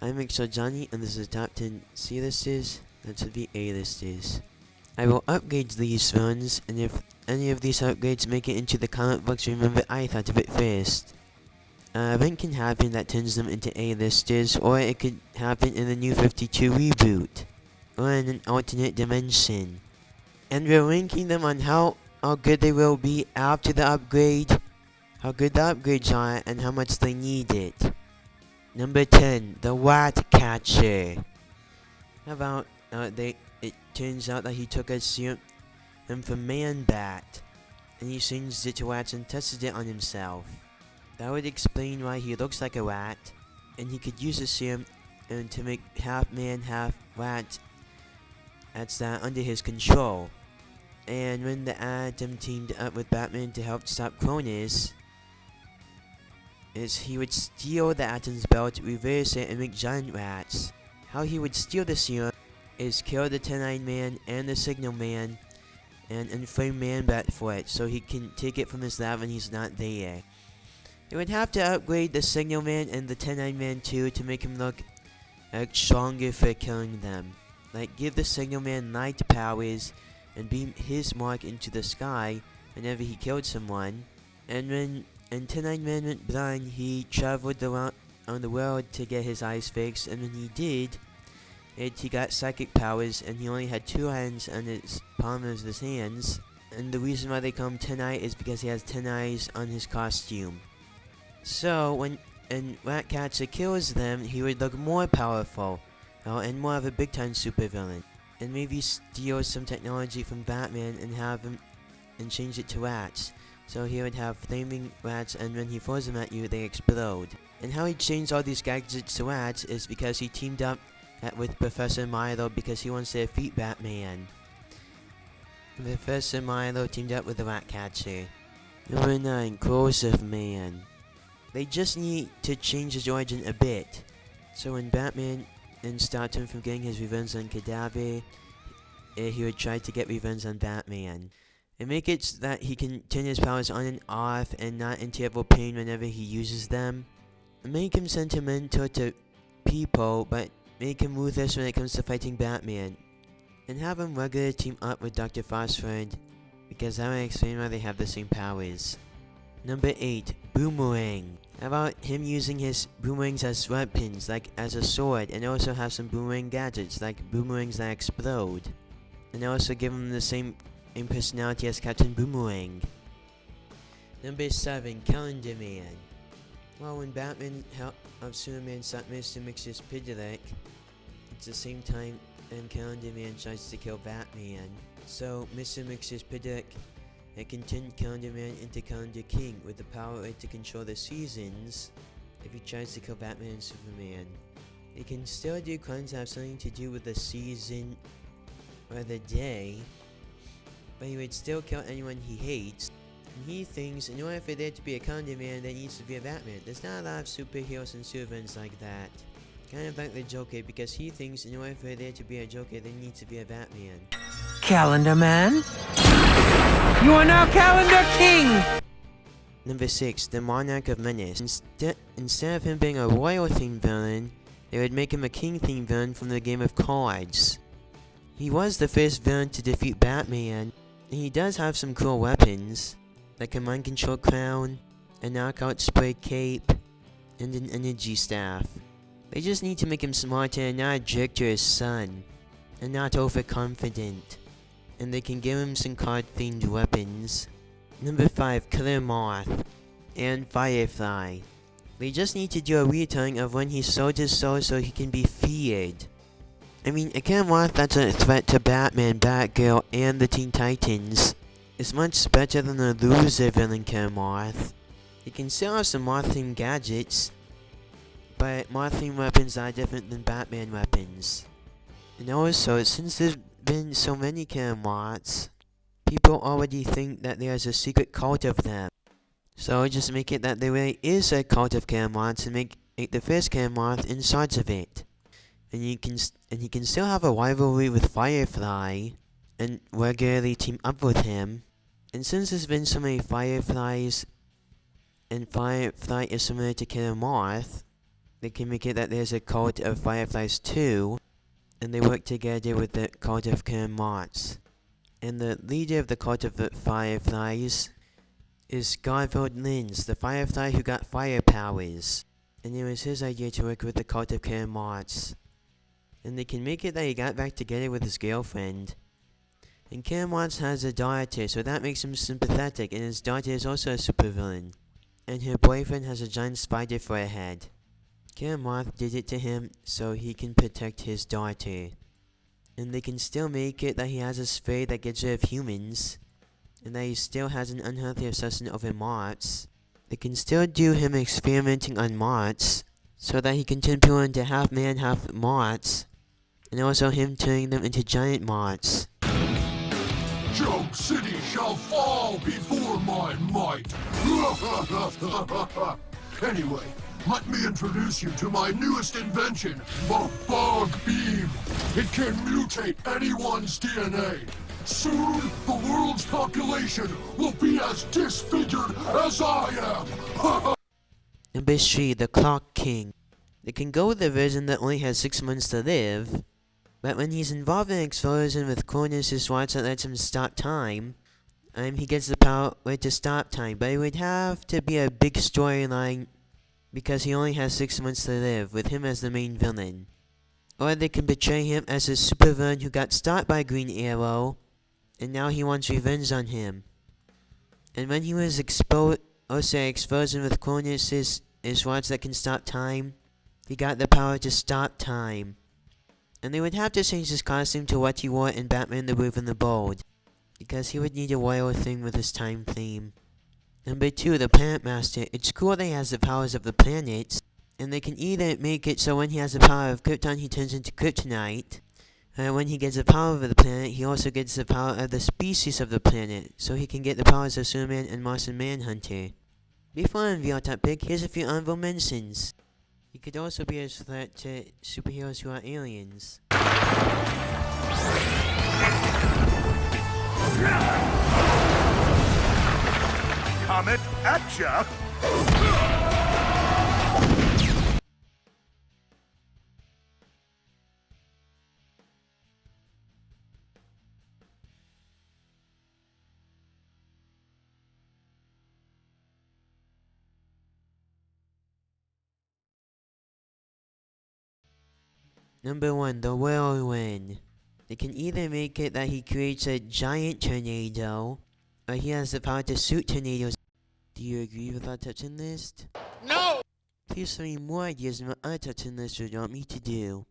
I'm Mixo Johnny, and this is Top 10 C-listers, and to the A-listers. I will upgrade these runs, and if any of these upgrades make it into the comic books, remember I thought of it first. An event can happen that turns them into A-listers, or it could happen in the New 52 reboot, or in an alternate dimension. And we're ranking them on how good they will be after the upgrade, how good the upgrades are, and how much they need it. Number 10, the Rat Catcher. How about it turns out that he took a serum from Man-Bat, and he changed it to rats and tested it on himself. That would explain why he looks like a rat, and he could use the serum to make half man, half rat. That's under his control. And when the Atom teamed up with Batman to help stop Cronus, he would steal the Atom's belt, reverse it, and make giant rats. How he would steal the serum is kill the 10-Eyed Man and the Signal Man, and inflame Man-Bat for it, so he can take it from his lab when he's not there. They would have to upgrade the Signal Man and the 10-Eyed Man too to make him look stronger for killing them. Like, give the Signal Man light powers and beam his mark into the sky whenever he killed someone. And when 10-Eyed Man went blind, he traveled around the world to get his eyes fixed, and when he did, he got psychic powers, and he only had 2 hands on his palm of his hands. And the reason why they call him 10-Eye is because he has 10 eyes on his costume. So when Ratcatcher kills them, he would look more powerful, and more of a big-time supervillain. And maybe steal some technology from Batman and have him and change it to rats. So he would have flaming rats, and when he throws them at you, they explode. And how he changed all these gadgets to rats is because he teamed up with Professor Milo because he wants to defeat Batman. Professor Milo teamed up with the Ratcatcher. Number 9, Corrosive Man. They just need to change his origin a bit. So when Batman stopped him from getting his revenge on Cadaver, he would try to get revenge on Batman. And make it so that he can turn his powers on and off and not in terrible pain whenever he uses them. Make him sentimental to people, but make him ruthless when it comes to fighting Batman. And have him regularly team up with Dr. Phosphid, because that will explain why they have the same powers. Number 8, Boomerang. How about him using his boomerangs as weapons, like as a sword, and also have some boomerang gadgets, like boomerangs that explode. And also give him the same personality as Captain Boomerang. Number 7, Calendar Man. Well, when Batman helped Superman stop Mr. Mxyzptlk, it's the same time and Calendar Man tries to kill Batman. So Mr. Mxyzptlk can turn Calendar Man into Calendar King with the power to control the seasons if he tries to kill Batman and Superman. He can still do crimes that have something to do with the season or the day, but he would still kill anyone he hates. And he thinks in order for there to be a Calendar Man, there needs to be a Batman. There's not a lot of superheroes and supervillains like that. Kind of like the Joker, because he thinks in order for there to be a Joker, there needs to be a Batman. Calendar Man? You are now Calendar King! Number 6, the Monarch of Menace. Instead of him being a royal-themed villain, they would make him a king-themed villain from the game of cards. He was the first villain to defeat Batman, and he does have some cool weapons, like a mind control crown, a knockout spray cape, and an energy staff. They just need to make him smarter and not a jerk to his son, and not overconfident. And they can give him some card-themed weapons. Number 5, Killer Moth and Firefly. They just need to do a retelling of when he sold his soul so he can be feared. I mean, a Killer Moth that's a threat to Batman, Batgirl, and the Teen Titans is much better than a loser villain Killer Moth. He can still have some Moth-themed gadgets, but Moth-themed weapons are different than Batman weapons. And also, since there's been so many Killer Moths, people already think that there's a secret cult of them. So just make it that there really is a cult of Killer Moths and make the first Killer Moth in charge of it. And he can still have a rivalry with Firefly and regularly team up with him. And since there's been so many Fireflies, and Firefly is similar to Killer Moth, they can make it that there's a cult of fireflies too, and they work together with the cult of Kermots. And the leader of the cult of the fireflies is Garfield Lynch, the firefly who got fire powers. And it was his idea to work with the cult of Kermots. And they can make it that he got back together with his girlfriend. And Kermots has a daughter, so that makes him sympathetic, and his daughter is also a supervillain. And her boyfriend has a giant spider for a head. Kermoth did it to him so he can protect his daughter. And they can still make it that he has a spray that gets rid of humans, and that he still has an unhealthy obsession over Mots. They can still do him experimenting on Mots, so that he can turn people into half man, half Mots, and also him turning them into giant Mots. Joke City shall fall before my might. Anyway, let me introduce you to my newest invention, the Bug Beam. It can mutate anyone's DNA. Soon, the world's population will be as disfigured as I am. Number 3, the Clock King. They can go with the version that only has 6 months to live, but when he's involved in an explosion with Cornus' watch that lets him stop time, he gets the power to stop time, but it would have to be a big storyline because he only has 6 months to live, with him as the main villain. Or they can portray him as a supervillain who got stopped by Green Arrow, and now he wants revenge on him. And when he was exposed with Cornus' watch that can stop time, he got the power to stop time. And they would have to change his costume to what he wore in Batman the Brave and the Bold, because he would need a royal thing with his time theme. Number 2, the Planet Master. It's cool that he has the powers of the planets, and they can either make it so when he has the power of Krypton he turns into Kryptonite, and when he gets the power of the planet he also gets the power of the species of the planet, so he can get the powers of Superman and Martian Manhunter. Before I unveil top pick, here's a few honorable mentions. He could also be a threat to superheroes who are aliens. Comet at ya! Number 1, the Whirlwind. They can either make it that he creates a giant tornado, or he has the power to shoot tornadoes. Do you agree with our touching list? No! Please send me more ideas on what our touching list would want me to do.